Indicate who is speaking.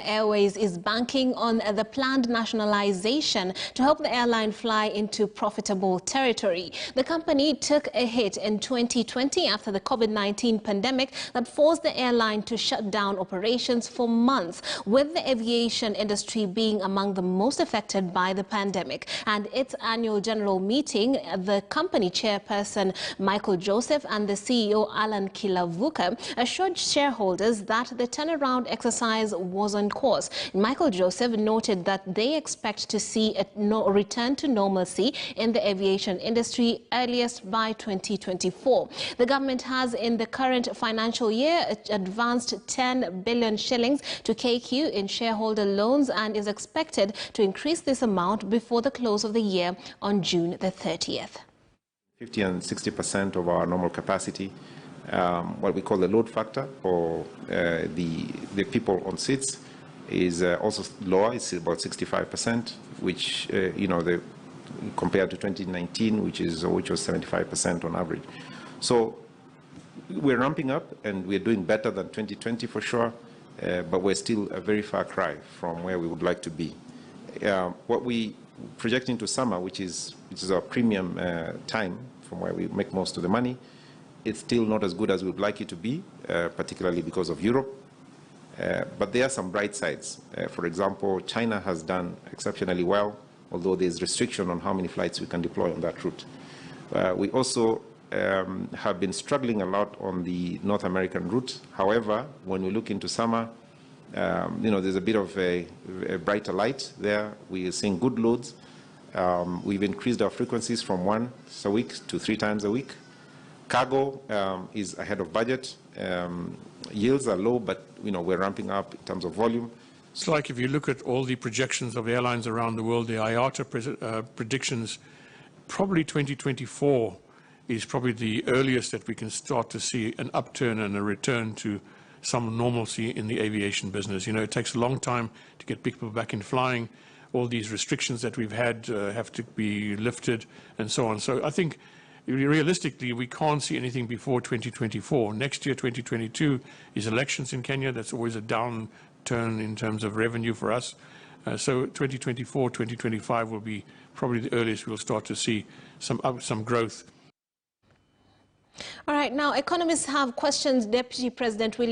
Speaker 1: Airways is banking on the planned nationalization to help the airline fly into profitable territory. The company took a hit in 2020 after the COVID-19 pandemic that forced the airline to shut down operations for months, with the aviation industry being among the most affected by the pandemic. And its annual general meeting, the company chairperson Michael Joseph and the CEO Alan Kilavuka assured shareholders that the turnaround exercise was on course. Michael Joseph noted that they expect to see a return to normalcy in the aviation industry earliest by 2024. The government has in the current financial year advanced 10 billion shillings to KQ in shareholder loans and is expected to increase this amount before the close of the year on June the 30th.
Speaker 2: 50 and 60% of our normal capacity, what we call the load factor for the people on seats, is also lower. It's about 65%, which compared to 2019, which was 75% on average. So we're ramping up, and we're doing better than 2020 for sure, but we're still a very far cry from where we would like to be. What we project into summer, which is our premium time from where we make most of the money, it's still not as good as we would like it to be, particularly because of Europe. But there are some bright sides. For example, China has done exceptionally well, although there's restriction on how many flights we can deploy on that route. We also have been struggling a lot on the North American route. However, when we look into summer, there's a bit of a brighter light there. We are seeing good loads. We've increased our frequencies from once a week to 3 times a week. Cargo is ahead of budget. Yields are low, but we're ramping up in terms of volume.
Speaker 3: It's like if you look at all the projections of airlines around the world, the IATA predictions, probably 2024 is probably the earliest that we can start to see an upturn and a return to some normalcy in the aviation business. It takes a long time to get people back in flying. All these restrictions that we've had have to be lifted and so on. So I think realistically, we can't see anything before 2024. Next year, 2022, is elections in Kenya. That's always a downturn in terms of revenue for us. So 2024, 2025 will be probably the earliest we'll start to see some growth.
Speaker 1: All right, now economists have questioned Deputy President William